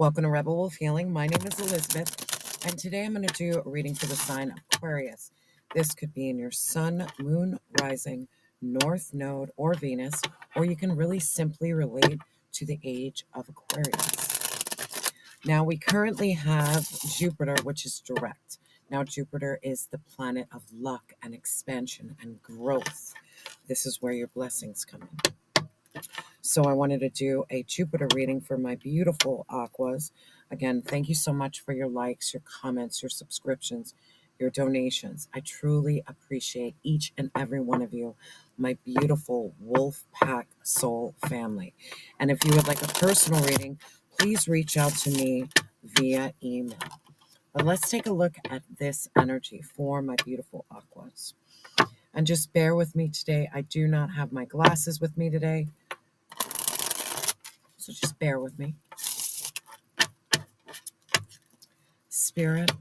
Welcome to Rebel Wolf Healing. My name is Elizabeth, and today I'm going to do a reading for the sign Aquarius. This could be in your sun, moon, rising, north node, or Venus, or you can really simply relate to the age of Aquarius. Now, we currently have Jupiter, which is direct. Now, Jupiter is the planet of luck and expansion and growth. This is where your blessings come in. So I wanted to do a Jupiter reading for my beautiful aquas. Again, thank you so much for your likes, your comments, your subscriptions, your donations. I truly appreciate each and every one of you, my beautiful Wolf Pack Soul family. And if you would like a personal reading, please reach out to me via email. But let's take a look at this energy for my beautiful aquas. And just bear with me today. I do not have my glasses with me today. So just bear with me. Spirit,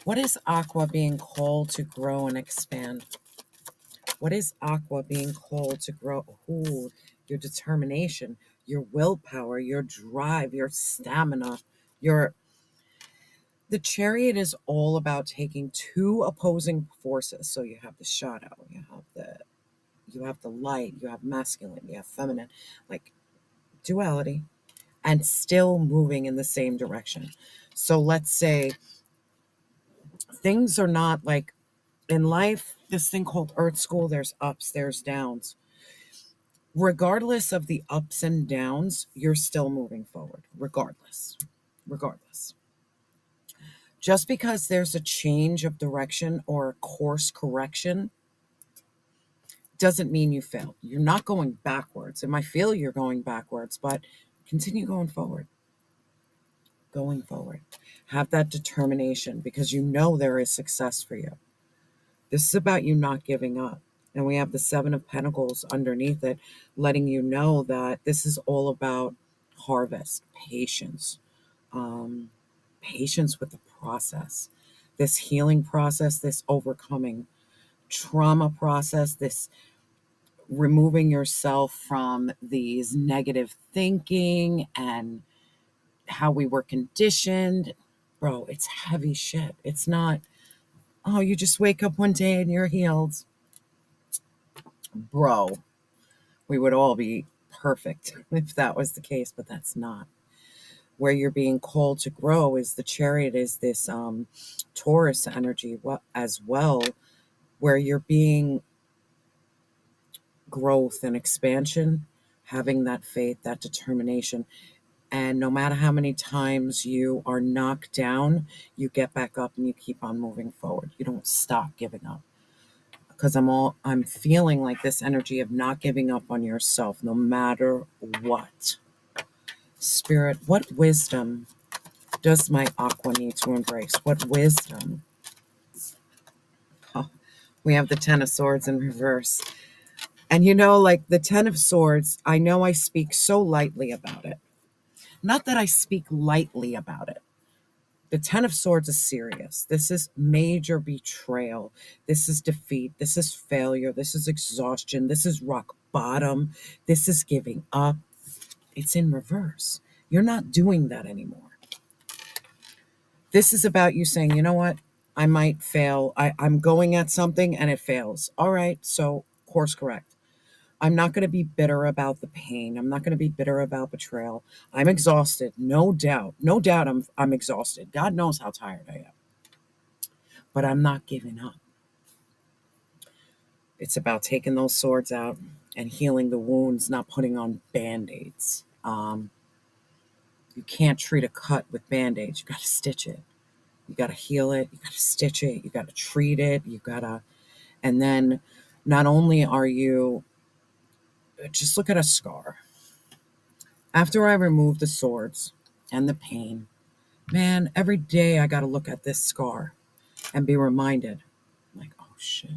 what is Aqua being called to grow and expand? What is Aqua being called to grow? Ooh, your determination, your willpower, your drive, your stamina, the Chariot is all about taking two opposing forces. So you have the shadow, you have the light, you have masculine, you have feminine, like duality, and still moving in the same direction. So let's say things are not like in life, this thing called Earth School, there's ups, there's downs. Regardless of the ups and downs, you're still moving forward, regardless. Just because there's a change of direction or a course correction doesn't mean you failed. You're not going backwards. It might feel you're going backwards, but continue going forward. Going forward. Have that determination because you know there is success for you. This is about you not giving up. And we have the Seven of Pentacles underneath it, letting you know that this is all about harvest, patience, patience with the process, this healing process, this overcoming trauma process, this removing yourself from these negative thinking and how we were conditioned. Bro, it's heavy shit. It's not, oh, you just wake up one day and you're healed. Bro, we would all be perfect if that was the case, but that's not. Where you're being called to grow is the Chariot is this Taurus energy as well, where you're being growth and expansion, having that faith, that determination. And no matter how many times you are knocked down, you get back up and you keep on moving forward. You don't stop giving up. Because I'm feeling like this energy of not giving up on yourself no matter what. Spirit, what wisdom does my aqua need to embrace? What wisdom? Oh, we have the Ten of Swords in reverse. And like the Ten of Swords, I know I speak so lightly about it. Not that I speak lightly about it. The Ten of Swords is serious. This is major betrayal. This is defeat. This is failure. This is exhaustion. This is rock bottom. This is giving up. It's in reverse. You're not doing that anymore. This is about you saying, you know what? I might fail. I'm going at something and it fails. All right, so course correct. I'm not going to be bitter about the pain. I'm not going to be bitter about betrayal. I'm exhausted, no doubt. No doubt I'm exhausted. God knows how tired I am. But I'm not giving up. It's about taking those swords out and healing the wounds, not putting on Band-Aids. You can't treat a cut with Band-Aids. You got to stitch it. You got to heal it. You got to stitch it. You got to treat it. And then not only are you, just look at a scar. After I remove the swords and the pain, man, every day I got to look at this scar and be reminded, like, oh shit.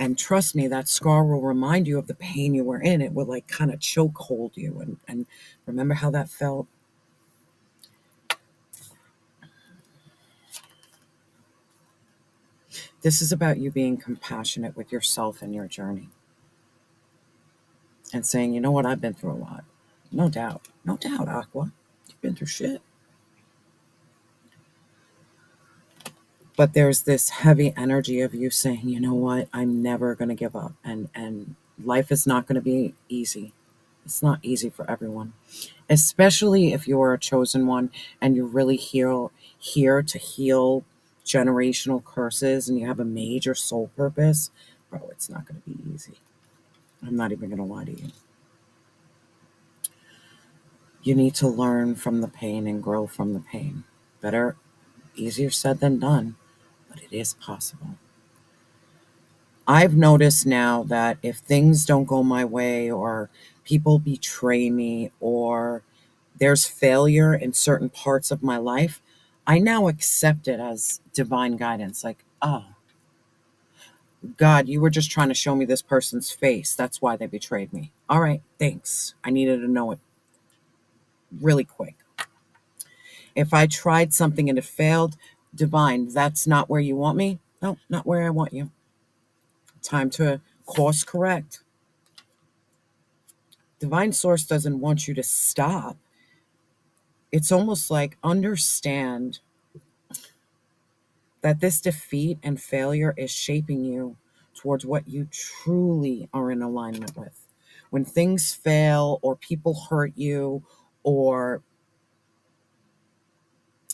And trust me, that scar will remind you of the pain you were in. It will like kind of choke hold you and remember how that felt. This is about you being compassionate with yourself and your journey. And saying, you know what, I've been through a lot. No doubt. No doubt, Aqua. You've been through shit. But there's this heavy energy of you saying, you know what, I'm never going to give up. And life is not going to be easy. It's not easy for everyone, especially if you're a chosen one and you're really here to heal generational curses and you have a major soul purpose. Bro, it's not going to be easy. I'm not even going to lie to you. You need to learn from the pain and grow from the pain. Better, easier said than done, but it is possible. I've noticed now that if things don't go my way or people betray me or there's failure in certain parts of my life, I now accept it as divine guidance. Like, oh, God, you were just trying to show me this person's face. That's why they betrayed me. All right, thanks. I needed to know it really quick. If I tried something and it failed, divine, that's not where you want me. No, not where I want you. Time to course correct. Divine source doesn't want you to stop. It's almost like understand that this defeat and failure is shaping you towards what you truly are in alignment with. When things fail or people hurt you or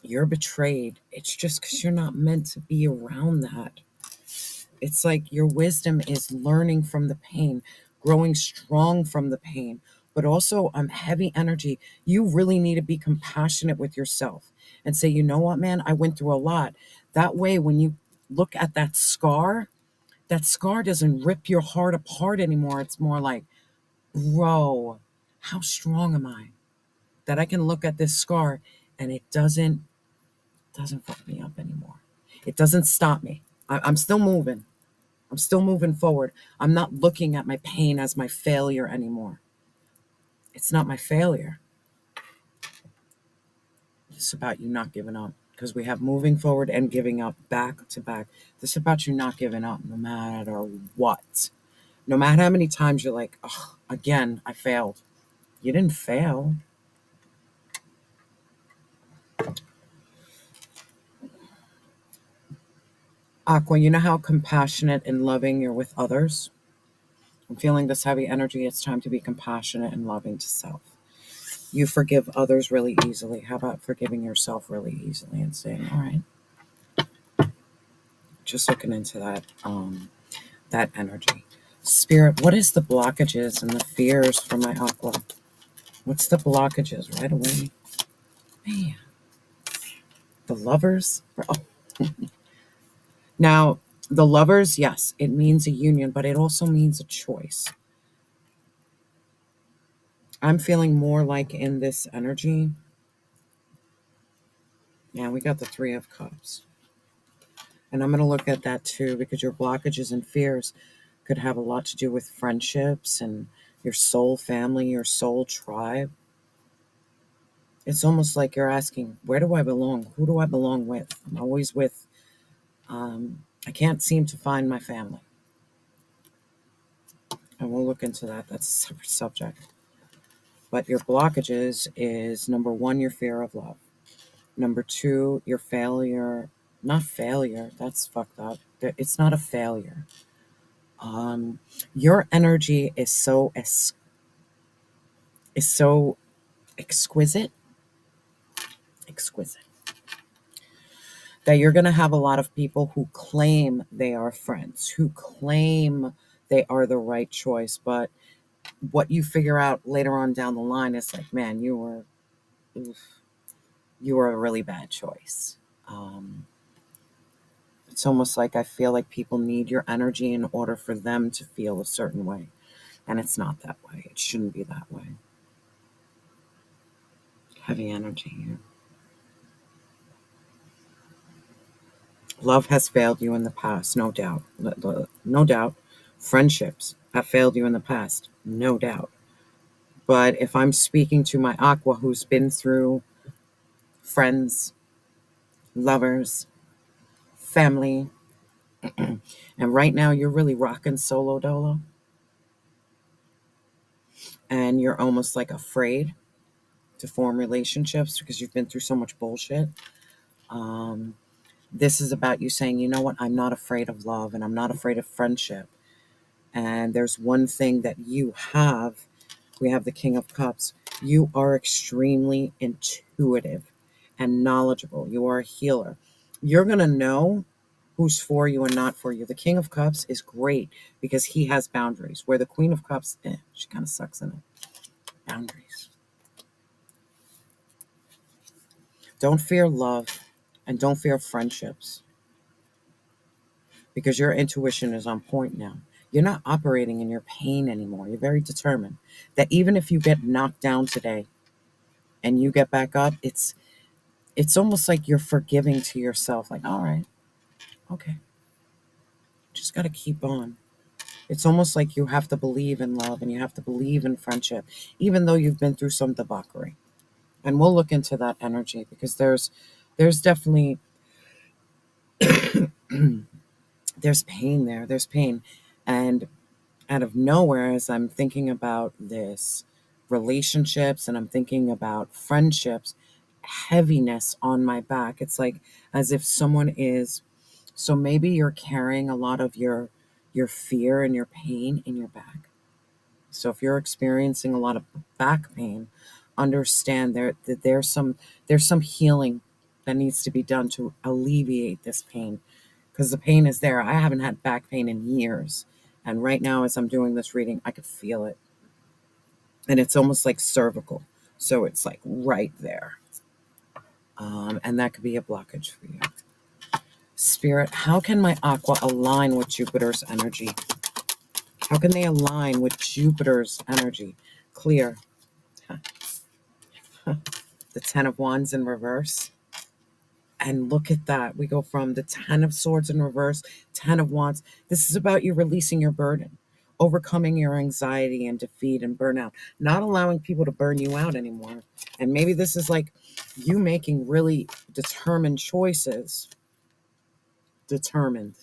you're betrayed, it's just because you're not meant to be around that. It's like your wisdom is learning from the pain, growing strong from the pain, but also heavy energy. You really need to be compassionate with yourself and say, you know what, man, I went through a lot. That way, when you look at that scar doesn't rip your heart apart anymore. It's more like, bro, how strong am I that I can look at this scar and it doesn't fuck me up anymore. It doesn't stop me. I'm still moving. I'm still moving forward. I'm not looking at my pain as my failure anymore. It's not my failure. It's about you not giving up because we have moving forward and giving up back to back. This is about you not giving up no matter what. No matter how many times you're like, oh, again, I failed. You didn't fail. Aqua, you know how compassionate and loving you're with others? I'm feeling this heavy energy. It's time to be compassionate and loving to self. You forgive others really easily. How about forgiving yourself really easily and saying, all right, just looking into that energy. Spirit, what is the blockages and the fears for my aqua? What's the blockages right away? Man, the lovers. Oh. Now, the lovers, yes, it means a union, but it also means a choice. I'm feeling more like in this energy. Yeah, we got the Three of Cups. And I'm going to look at that too because your blockages and fears could have a lot to do with friendships and your soul family, your soul tribe. It's almost like you're asking, where do I belong? Who do I belong with? I'm always with, I can't seem to find my family. And we'll look into that. That's a separate subject. But your blockages is number one, your fear of love. Number two, your failure. Not failure. That's fucked up. It's not a failure. Your energy is so exquisite, exquisite, that you're going to have a lot of people who claim they are friends, who claim they are the right choice, but what you figure out later on down the line is like, man, oof, you were a really bad choice. It's almost like I feel like people need your energy in order for them to feel a certain way, and it's not that way. It shouldn't be that way. Heavy energy here. Love has failed you in the past, no doubt. No doubt. Friendships have failed you in the past, no doubt. But if I'm speaking to my aqua who's been through friends, lovers, family, and right now you're really rocking solo dolo, and you're almost like afraid to form relationships because you've been through so much bullshit. Um, this is about you saying, you know what, I'm not afraid of love and I'm not afraid of friendship. And there's one thing that you have. We have the King of Cups. You are extremely intuitive and knowledgeable. You are a healer. You're going to know who's for you and not for you. The King of Cups is great because he has boundaries, where the Queen of Cups, she kind of sucks in it. Boundaries. Don't fear love and don't fear friendships because your intuition is on point now. You're not operating in your pain anymore. You're very determined that even if you get knocked down today and you get back up, it's almost like you're forgiving to yourself. Like, all right, okay, just got to keep on. It's almost like you have to believe in love and you have to believe in friendship, even though you've been through some debauchery. And we'll look into that energy because there's definitely there's pain there. There's pain. And out of nowhere, as I'm thinking about this relationships and I'm thinking about friendships, heaviness on my back. It's like as if someone is, so maybe you're carrying a lot of your fear and your pain in your back. So if you're experiencing a lot of back pain, understand that there's some healing that needs to be done to alleviate this pain because the pain is there. I haven't had back pain in years. And right now, as I'm doing this reading, I could feel it. And it's almost like cervical. So it's like right there. And that could be a blockage for you. Spirit, how can my aqua align with Jupiter's energy? How can they align with Jupiter's energy? Clear. The Ten of Wands in reverse. And look at that. We go from the Ten of Swords in reverse, Ten of Wands. This is about you releasing your burden, overcoming your anxiety and defeat and burnout, not allowing people to burn you out anymore. And maybe this is like you making really determined choices. Determined.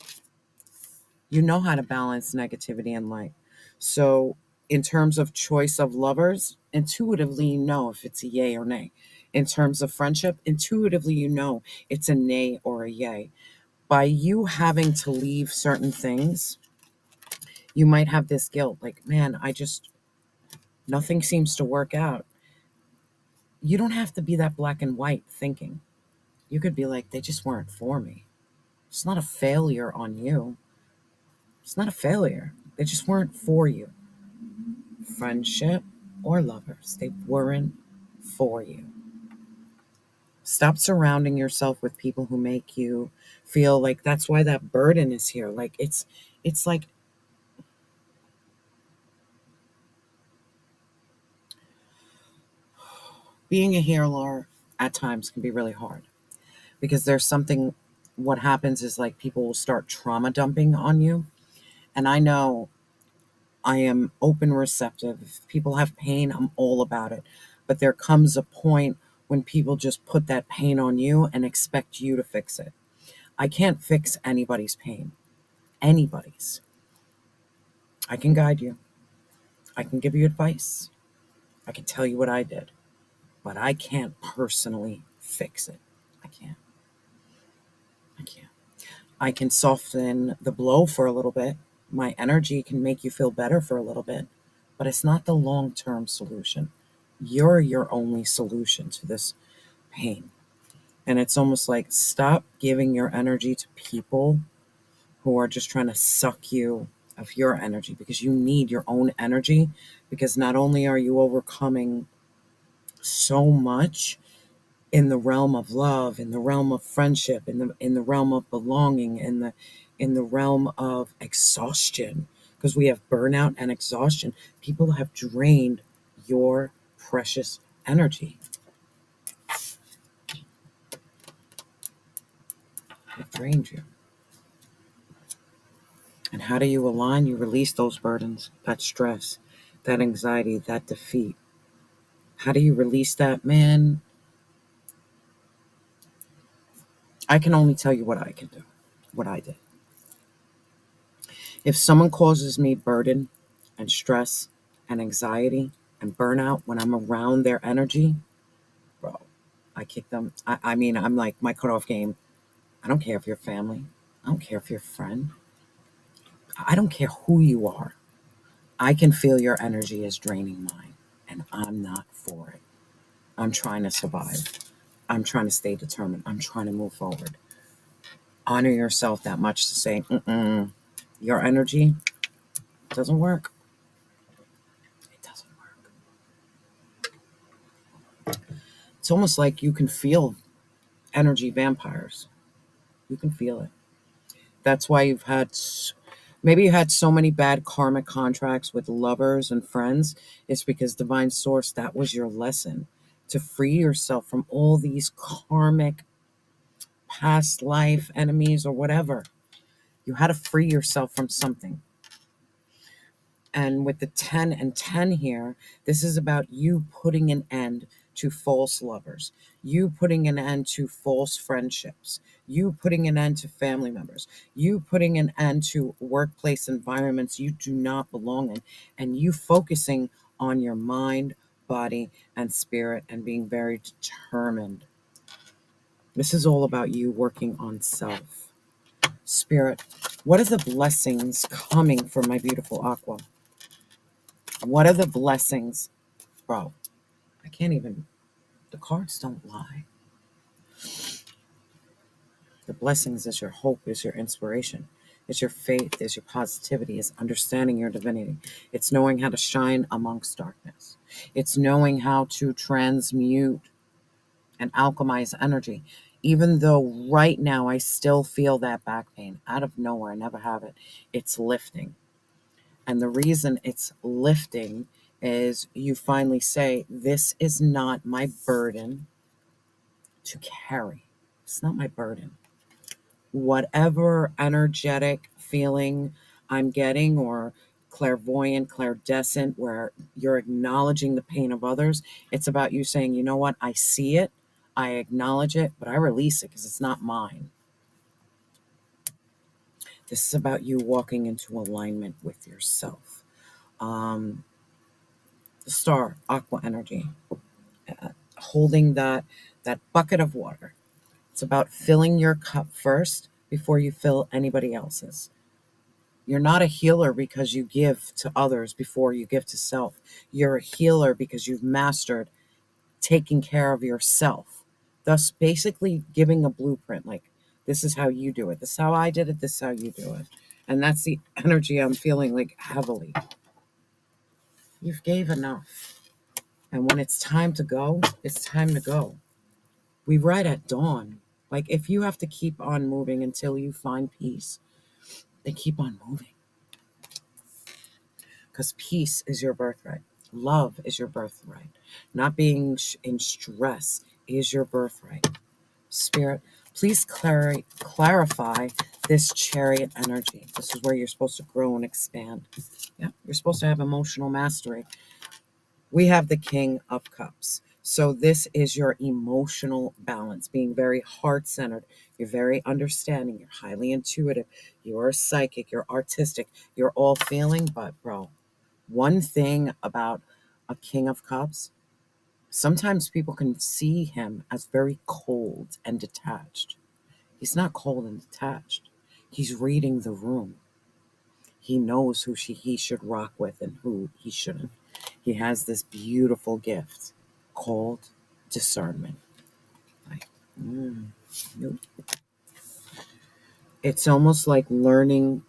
You know how to balance negativity and light. So, in terms of choice of lovers, intuitively you know if it's a yay or nay. In terms of friendship, intuitively you know it's a nay or a yay. By you having to leave certain things, you might have this guilt like, man, nothing seems to work out. You don't have to be that black and white thinking. You could be like, they just weren't for me. It's not a failure on you. It's not a failure. They just weren't for you. Friendship or lovers, they weren't for you. Stop surrounding yourself with people who make you feel like that's why that burden is here. Like it's like being a healer at times can be really hard because there's something, what happens is like people will start trauma dumping on you. And I know I am open receptive. If people have pain, I'm all about it. But there comes a point when people just put that pain on you and expect you to fix it. I can't fix anybody's pain. Anybody's. I can guide you. I can give you advice. I can tell you what I did. But I can't personally fix it. I can't. I can't. I can soften the blow for a little bit. My energy can make you feel better for a little bit, but it's not the long-term solution. You're your only solution to this pain. And it's almost like stop giving your energy to people who are just trying to suck you of your energy because you need your own energy because not only are you overcoming so much in the realm of love, in the realm of friendship, in the realm of belonging, in the realm of exhaustion, because we have burnout and exhaustion. People have drained your precious energy. They've drained you. And how do you align? You release those burdens, that stress, that anxiety, that defeat. How do you release that, man? I can only tell you what I can do, what I did. If someone causes me burden and stress and anxiety And burnout, when I'm around their energy, bro, I kick them. I mean, I'm like, my cutoff game. I don't care if you're family. I don't care if you're a friend. I don't care who you are. I can feel your energy is draining mine, and I'm not for it. I'm trying to survive. I'm trying to stay determined. I'm trying to move forward. Honor yourself that much to say, your energy doesn't work. It doesn't work. It's almost like you can feel energy vampires. You can feel it. That's why maybe you had so many bad karmic contracts with lovers and friends. It's because divine source, that was your lesson, to free yourself from all these karmic past life enemies or whatever. You had to free yourself from something. And with the 10 and 10 here, this is about you putting an end to false lovers, you putting an end to false friendships, you putting an end to family members, you putting an end to workplace environments you do not belong in, and you focusing on your mind, body, and spirit, and being very determined. This is all about you working on self. Spirit, what are the blessings coming for my beautiful Aqua? What are the blessings? Bro, I can't even, the cards don't lie. The blessings is your hope, is your inspiration, is your faith, is your positivity, is understanding your divinity. It's knowing how to shine amongst darkness. It's knowing how to transmute and alchemize energy. Even though right now I still feel that back pain out of nowhere, I never have it. It's lifting. And the reason it's lifting is you finally say, this is not my burden to carry. It's not my burden. Whatever energetic feeling I'm getting, or clairvoyant, clairdescent, where you're acknowledging the pain of others, it's about you saying, you know what, I see it, I acknowledge it, but I release it because it's not mine. This is about you walking into alignment with yourself. The star, aqua energy, holding that bucket of water. It's about filling your cup first before you fill anybody else's. You're not a healer because you give to others before you give to self. You're a healer because you've mastered taking care of yourself. Thus, basically giving a blueprint, like, this is how you do it. This is how I did it. This is how you do it. And that's the energy I'm feeling, like, heavily. You've gave enough. And when it's time to go, it's time to go. We ride at dawn. Like, if you have to keep on moving until you find peace, then keep on moving. Because peace is your birthright. Love is your birthright. Not being in stress is your birthright. Spirit, please clarify this chariot energy. This is where you're supposed to grow and expand. Yeah, you're supposed to have emotional mastery. We have the King of Cups. So this is your emotional balance, being very heart-centered. You're very understanding. You're highly intuitive. You're psychic. You're artistic. You're all feeling. But, bro, one thing about a King of Cups, sometimes people can see him as very cold and detached. He's not cold and detached. He's reading the room. He knows who he should rock with and who he shouldn't. He has this beautiful gift called discernment. Like, nope. It's almost like learning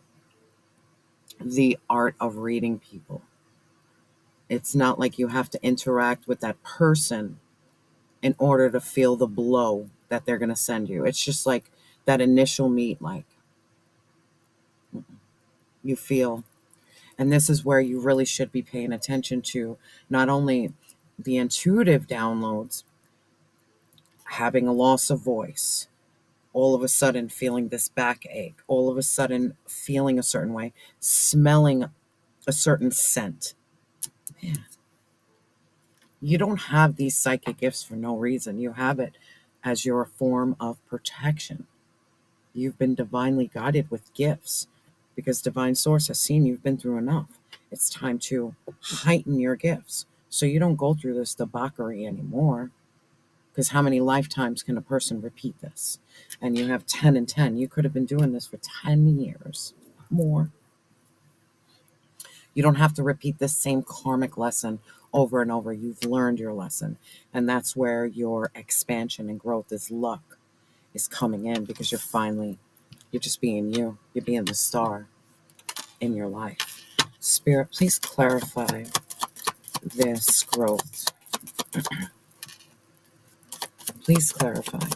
the art of reading people. It's not like you have to interact with that person in order to feel the blow that they're going to send you. It's just like that initial meet, like, you feel. And this is where you really should be paying attention to not only the intuitive downloads, having a loss of voice, all of a sudden feeling this backache, all of a sudden feeling a certain way, smelling a certain scent. Man, you don't have these psychic gifts for no reason. You have it as your form of protection. You've been divinely guided with gifts because divine source has seen you've been through enough. It's time to heighten your gifts So you don't go through this debauchery anymore. Because how many lifetimes can a person repeat this? And you have 10 and 10. You could have been doing this for 10 years more. You don't have to repeat this same karmic lesson over and over. You've learned your lesson. And that's where your expansion and growth is luck is coming in, because you're just being you. You're being the star in your life. Spirit, please clarify this growth. Please clarify.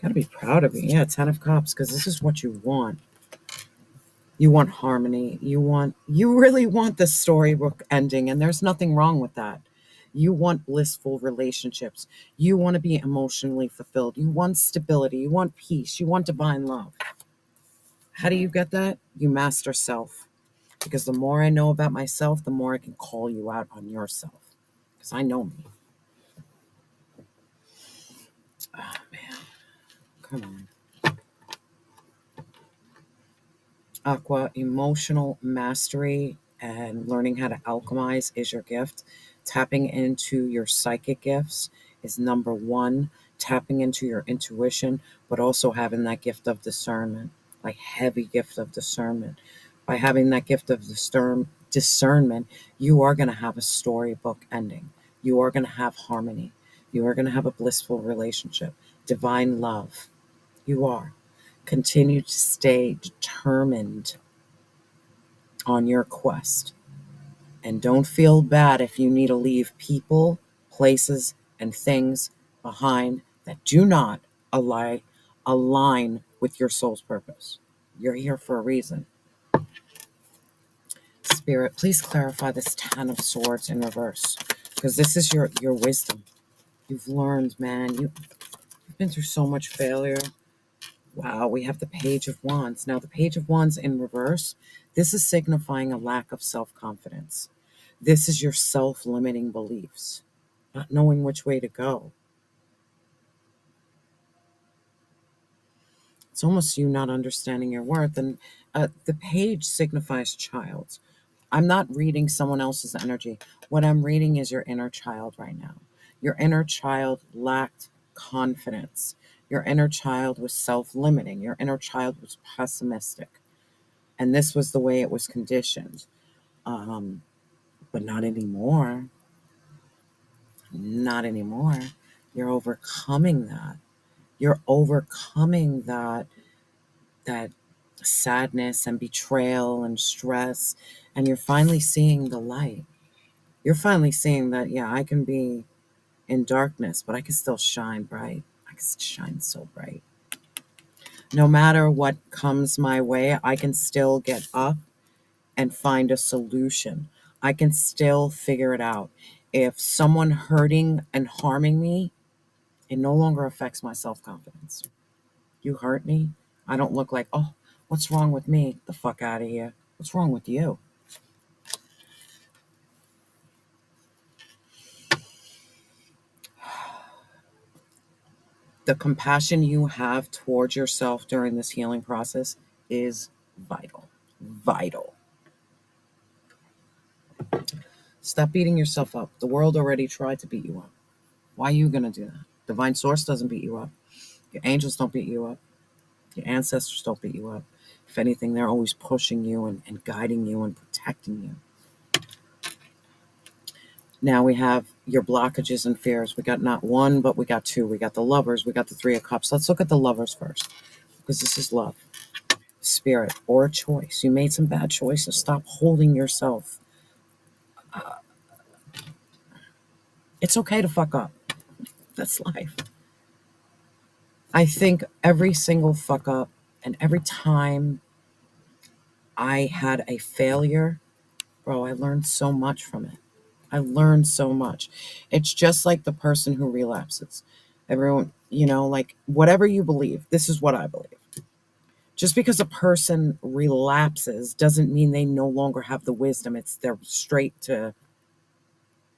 Gotta be proud of you. Yeah, 10 of Cups, because this is what you want. You want harmony. You really want the storybook ending, and there's nothing wrong with that. You want blissful relationships. You want to be emotionally fulfilled. You want stability. You want peace. You want divine love. How do you get that? You master self. Because the more I know about myself, the more I can call you out on yourself. Because I know me. Oh, man. Come on. Aqua, emotional mastery and learning how to alchemize is your gift. Tapping into your psychic gifts is number one. Tapping into your intuition, but also having that gift of discernment, like heavy gift of discernment. By having that gift of discernment, you are going to have a storybook ending. You are going to have harmony. You are going to have a blissful relationship, divine love. You are. Continue to stay determined on your quest. And don't feel bad if you need to leave people, places, and things behind that do not align with your soul's purpose. You're here for a reason. Spirit, please clarify this 10 of Swords in reverse, because this is your wisdom. You've learned, man. You've been through so much failure. Wow, we have the Page of Wands. Now, the Page of Wands in reverse, this is signifying a lack of self-confidence. This is your self-limiting beliefs, not knowing which way to go. It's almost you not understanding your worth. And the page signifies child. I'm not reading someone else's energy. What I'm reading is your inner child right now. Your inner child lacked confidence. Your inner child was self-limiting. Your inner child was pessimistic. And this was the way it was conditioned. But not anymore. Not anymore. You're overcoming that. You're overcoming that sadness and betrayal and stress. And you're finally seeing the light. You're finally seeing that, yeah, I can be in darkness, but I can still shine bright. I can shine so bright. No matter what comes my way, I can still get up and find a solution. I can still figure it out. If someone hurting and harming me, it no longer affects my self-confidence. You hurt me, I don't look like, oh, what's wrong with me? The fuck out of here. What's wrong with you? The compassion you have towards yourself during this healing process is vital. Vital. Stop beating yourself up. The world already tried to beat you up. Why are you going to do that? Divine Source doesn't beat you up. Your angels don't beat you up. Your ancestors don't beat you up. If anything, they're always pushing you and guiding you and protecting you. Now we have your blockages and fears. We got not one, but we got two. We got the Lovers. We got the Three of Cups. Let's look at the Lovers first, because this is love, spirit, or a choice. You made some bad choices. Stop holding yourself. It's okay to fuck up. That's life. I think every single fuck up and every time I had a failure, bro, I learned so much from it. I learned so much. It's just like the person who relapses. Everyone, like whatever you believe, this is what I believe. Just because a person relapses doesn't mean they no longer have the wisdom. They're straight to,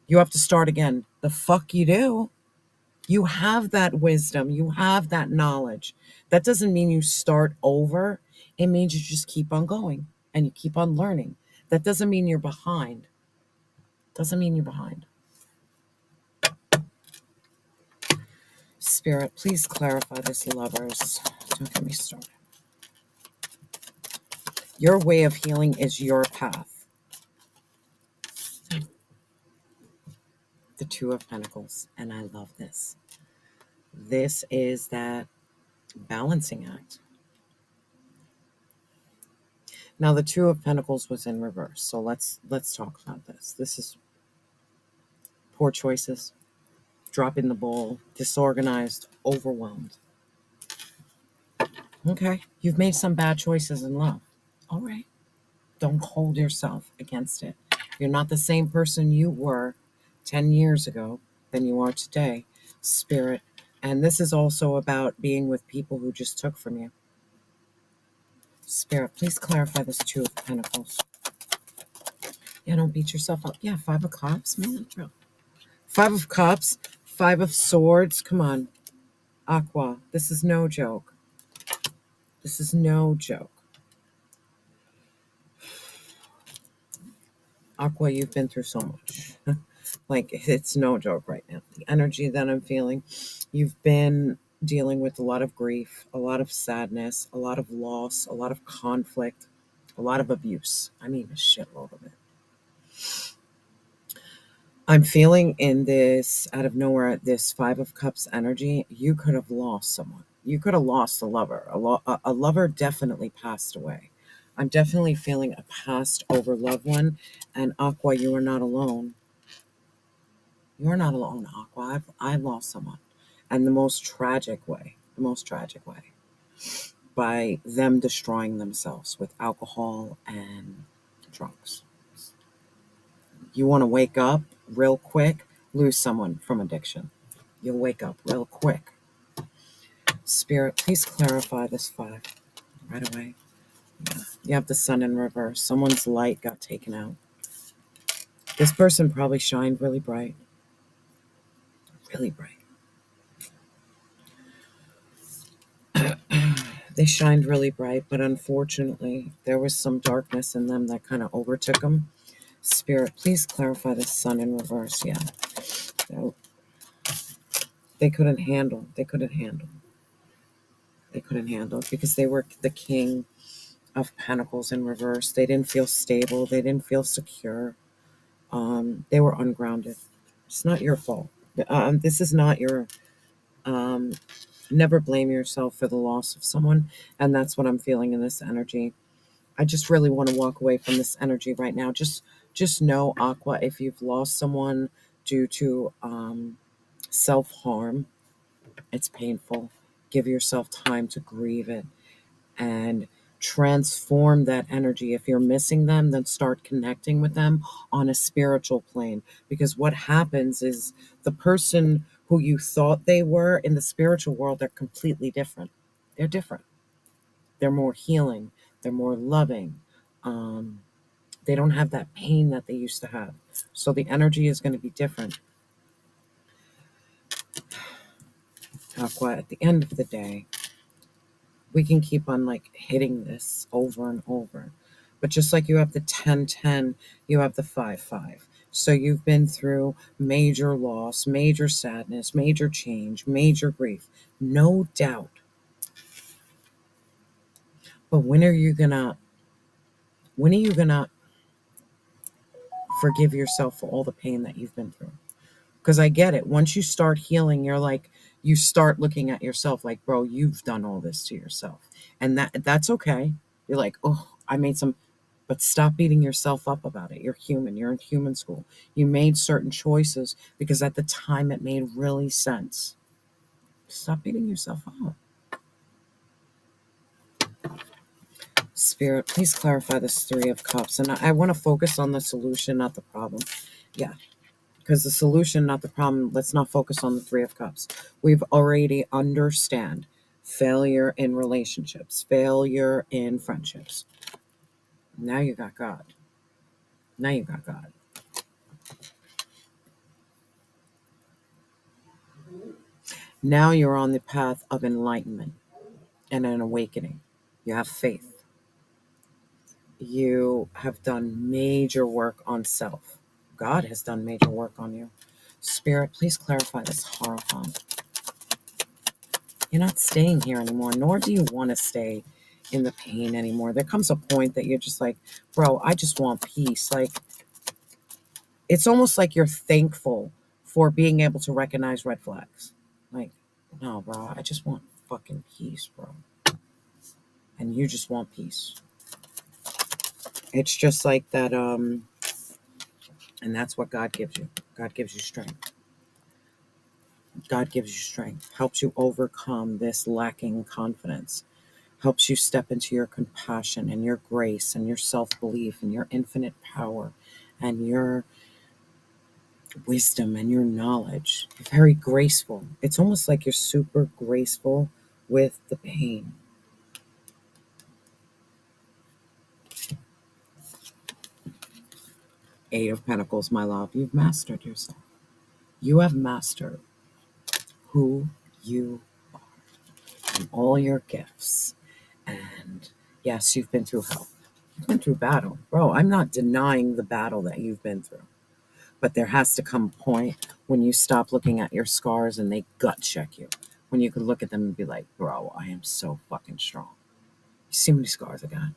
you have to start again. The fuck you do. You have that wisdom. You have that knowledge. That doesn't mean you start over. It means you just keep on going and you keep on learning. That doesn't mean you're behind. Doesn't mean you're behind. Spirit, please clarify this, lovers. Don't get me started. Your way of healing is your path. The Two of Pentacles, and I love this. This is that balancing act. Now the Two of Pentacles was in reverse, so let's talk about this. This is poor choices, dropping the ball, disorganized, overwhelmed. Okay, you've made some bad choices in love. All right, don't hold yourself against it. You're not the same person you were 10 years ago than you are today, Spirit. And this is also about being with people who just took from you. Spirit, please clarify this Two of Pentacles. Yeah, don't beat yourself up. Yeah, Five of Cups, man. Five of Cups, Five of Swords. Come on, Aqua. This is no joke. This is no joke. Aqua, you've been through so much. Like, it's no joke right now. The energy that I'm feeling, you've been dealing with a lot of grief, a lot of sadness, a lot of loss, a lot of conflict, a lot of abuse. I mean, a shitload of it. I'm feeling in this, out of nowhere, this Five of Cups energy. You could have lost someone. You could have lost a lover. A lover definitely passed away. I'm definitely feeling a passed over loved one. And Aqua, you are not alone. You are not alone, Aqua. I've lost someone. And the most tragic way, by them destroying themselves with alcohol and drugs. You want to wake up real quick, lose someone from addiction. You'll wake up real quick. Spirit, please clarify this five right away. Yeah. You have the Sun in reverse. Someone's light got taken out. This person probably shined really bright. Really bright. They shined really bright, but unfortunately, there was some darkness in them that kind of overtook them. Spirit, please clarify the Sun in reverse. Yeah. No, they couldn't handle. They couldn't handle. They couldn't handle it because they were the King of Pentacles in reverse. They didn't feel stable. They didn't feel secure. They were ungrounded. It's not your fault. This is not your. Um, Never blame yourself for the loss of someone, and that's what I'm feeling in this energy. I just really want to walk away from this energy right now. Just know, Aqua, if you've lost someone due to self-harm, it's painful. Give yourself time to grieve it and transform that energy. If you're missing them, then start connecting with them on a spiritual plane. Because what happens is the person who you thought they were in the spiritual world, they're completely different. They're different. They're more healing. They're more loving. They don't have that pain that they used to have. So the energy is going to be different. Aqua, at the end of the day, we can keep on like hitting this over and over. But just like you have the 10-10, you have the 5-5. So you've been through major loss, major sadness, major change, major grief. No doubt. But when are you gonna forgive yourself for all the pain that you've been through? Because I get it. Once you start healing, you're like, you start looking at yourself like, bro, you've done all this to yourself. And that's okay. You're like, oh, I made some, but stop beating yourself up about it. You're human. You're in human school. You made certain choices because at the time it made really sense. Stop beating yourself up. Spirit, please clarify this Three of Cups. And I want to focus on the solution, not the problem. Yeah. Because the solution, not the problem. Let's not focus on the Three of Cups. We've already understand failure in relationships, failure in friendships. Now you got God. Now you got God. Now you're on the path of enlightenment and an awakening. You have faith. You have done major work on self. God has done major work on you. Spirit, please clarify this Hierophant. You're not staying here anymore, nor do you want to stay in the pain anymore. There comes a point that you're just like, bro, I just want peace. Like, it's almost like you're thankful for being able to recognize red flags. Like, no, bro, I just want fucking peace, bro. And you just want peace. It's just like that, and that's what God gives you. God gives you strength. God gives you strength, helps you overcome this lacking confidence, helps you step into your compassion and your grace and your self-belief and your infinite power and your wisdom and your knowledge. You're very graceful. It's almost like you're super graceful with the pain. Eight of Pentacles, my love. You've mastered yourself. You have mastered who you are and all your gifts. And yes, you've been through hell. You've been through battle. Bro, I'm not denying the battle that you've been through. But there has to come a point when you stop looking at your scars and they gut check you. When you can look at them and be like, bro, I am so fucking strong. You see how many scars I got?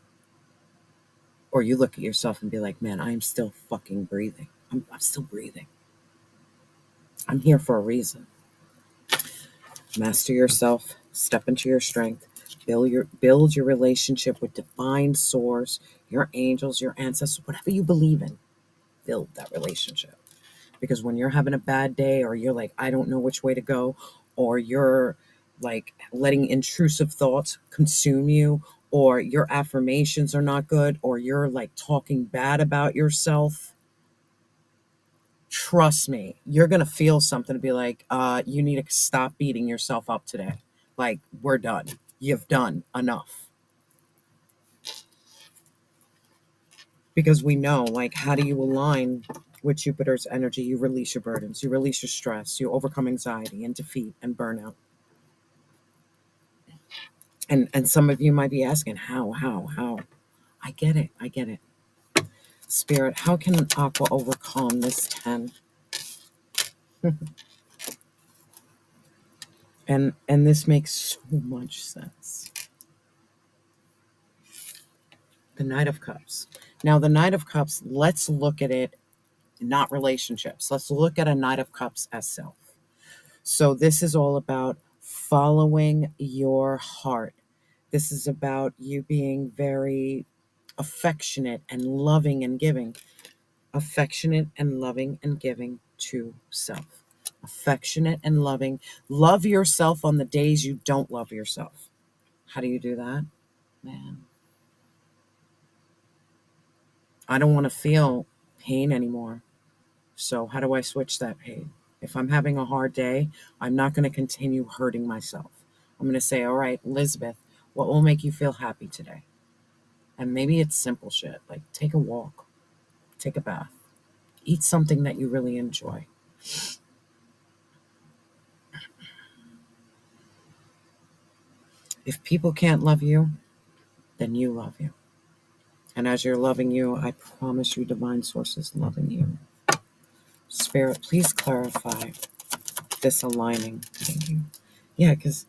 Or you look at yourself and be like, man, I am still fucking breathing. I'm still breathing. I'm here for a reason. Master yourself. Step into your strength. Build your relationship with divine source, your angels, your ancestors, whatever you believe in. Build that relationship. Because when you're having a bad day, or you're like, I don't know which way to go, or you're like letting intrusive thoughts consume you, or your affirmations are not good, or you're like talking bad about yourself, trust me, you're going to feel something to be like, you need to stop beating yourself up today. Like, we're done. You've done enough. Because we know, like, how do you align with Jupiter's energy? You release your burdens, you release your stress, you overcome anxiety and defeat and burnout. And some of you might be asking, how? I get it. Spirit, how can Aqua overcome this 10? And this makes so much sense. The Knight of Cups. Now, the Knight of Cups, let's look at it, not relationships. Let's look at a Knight of Cups as self. So this is all about following your heart. This is about you being very affectionate and loving and giving. Affectionate and loving and giving to self. Affectionate and loving. Love yourself on the days you don't love yourself. How do you do that? Man, I don't want to feel pain anymore. So how do I switch that pain? If I'm having a hard day, I'm not going to continue hurting myself. I'm going to say, all right, Elizabeth, what will make you feel happy today? And maybe it's simple shit, like take a walk, take a bath, eat something that you really enjoy. If people can't love you, then you love you. And as you're loving you, I promise you divine source is loving you. Spirit, please clarify this aligning. Thank you. Yeah, because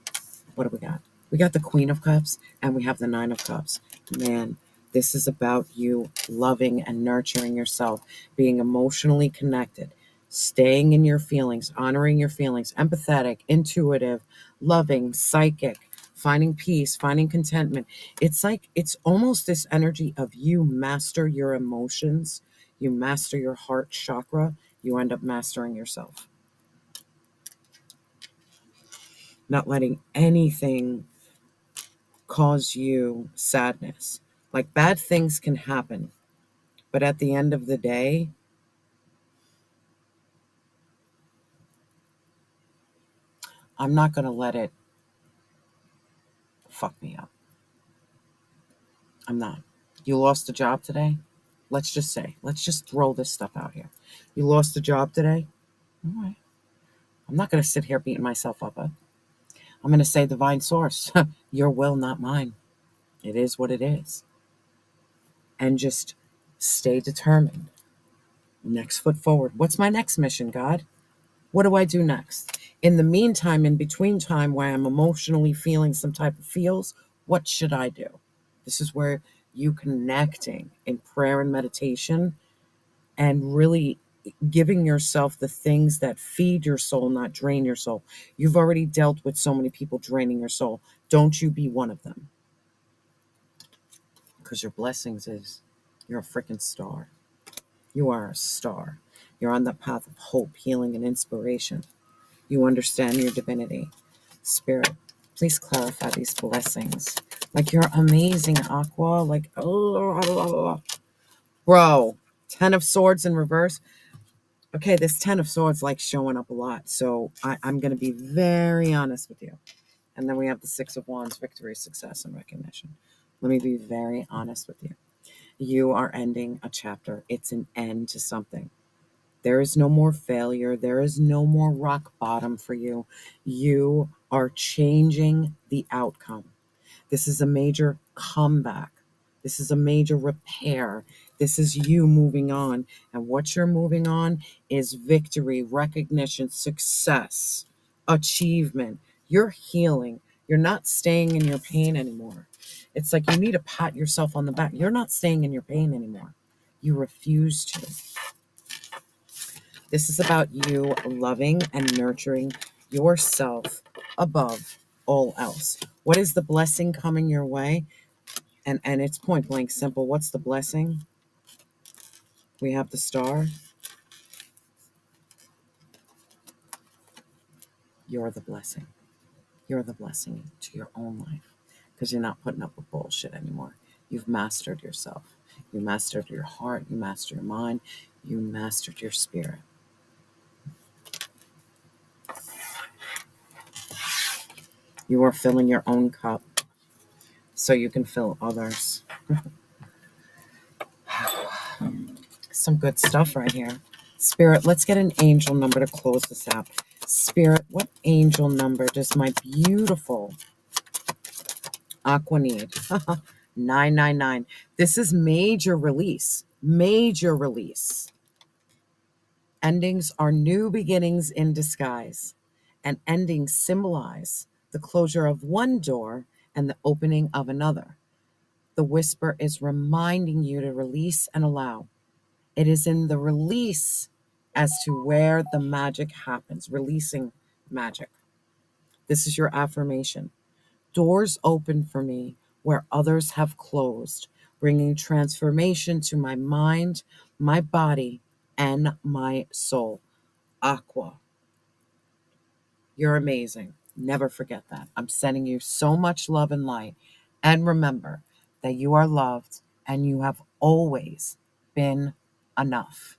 what do we got? We got the Queen of Cups and we have the Nine of Cups. Man, this is about you loving and nurturing yourself, being emotionally connected, staying in your feelings, honoring your feelings, empathetic, intuitive, loving, psychic, finding peace, finding contentment. It's like, it's almost this energy of you master your emotions, you master your heart chakra, you end up mastering yourself. Not letting anything cause you sadness. Like, bad things can happen, but at the end of the day, I'm not going to let it fuck me up. I'm not. You lost a job today? Let's just throw this stuff out here. You lost a job today? All right. I'm not going to sit here beating myself up. I'm going to say, divine source, your will, not mine. It is what it is. And just stay determined. Next foot forward. What's my next mission, God? What do I do next? In the meantime, in between time where I'm emotionally feeling some type of feels, what should I do? This is where you connecting in prayer and meditation and really giving yourself the things that feed your soul, not drain your soul. You've already dealt with so many people draining your soul. Don't you be one of them. Because your blessings is you're a freaking star. You are a star. You're on the path of hope, healing, and inspiration. You understand your divinity. Spirit, please clarify these blessings. Like you're amazing, Aqua. Like, oh, bro, 10 of Swords in reverse. Okay, this 10 of Swords like showing up a lot. So I'm going to be very honest with you. And then we have the 6 of Wands, victory, success, and recognition. Let me be very honest with you. You are ending a chapter. It's an end to something. There is no more failure. There is no more rock bottom for you. You are changing the outcome. This is a major comeback. This is a major repair. This is you moving on. And what you're moving on is victory, recognition, success, achievement. You're healing. You're not staying in your pain anymore. It's like you need to pat yourself on the back. You're not staying in your pain anymore. You refuse to. This is about you loving and nurturing yourself above all else. What is the blessing coming your way? And it's point blank simple. What's the blessing? We have the star. You're the blessing. You're the blessing to your own life because you're not putting up with bullshit anymore. You've mastered yourself. You mastered your heart. You mastered your mind. You mastered your spirit. You are filling your own cup so you can fill others. Some good stuff right here. Spirit, let's get an angel number to close this out. Spirit, what angel number does my beautiful Aqua need? 999. This is major release. Major release. Endings are new beginnings in disguise, and endings symbolize the closure of one door and the opening of another. The whisper is reminding you to release and allow. It is in the release as to where the magic happens, releasing magic. This is your affirmation. Doors open for me where others have closed, bringing transformation to my mind, my body, and my soul. Aqua, you're amazing. Never forget that. I'm sending you so much love and light. And remember that you are loved and you have always been enough.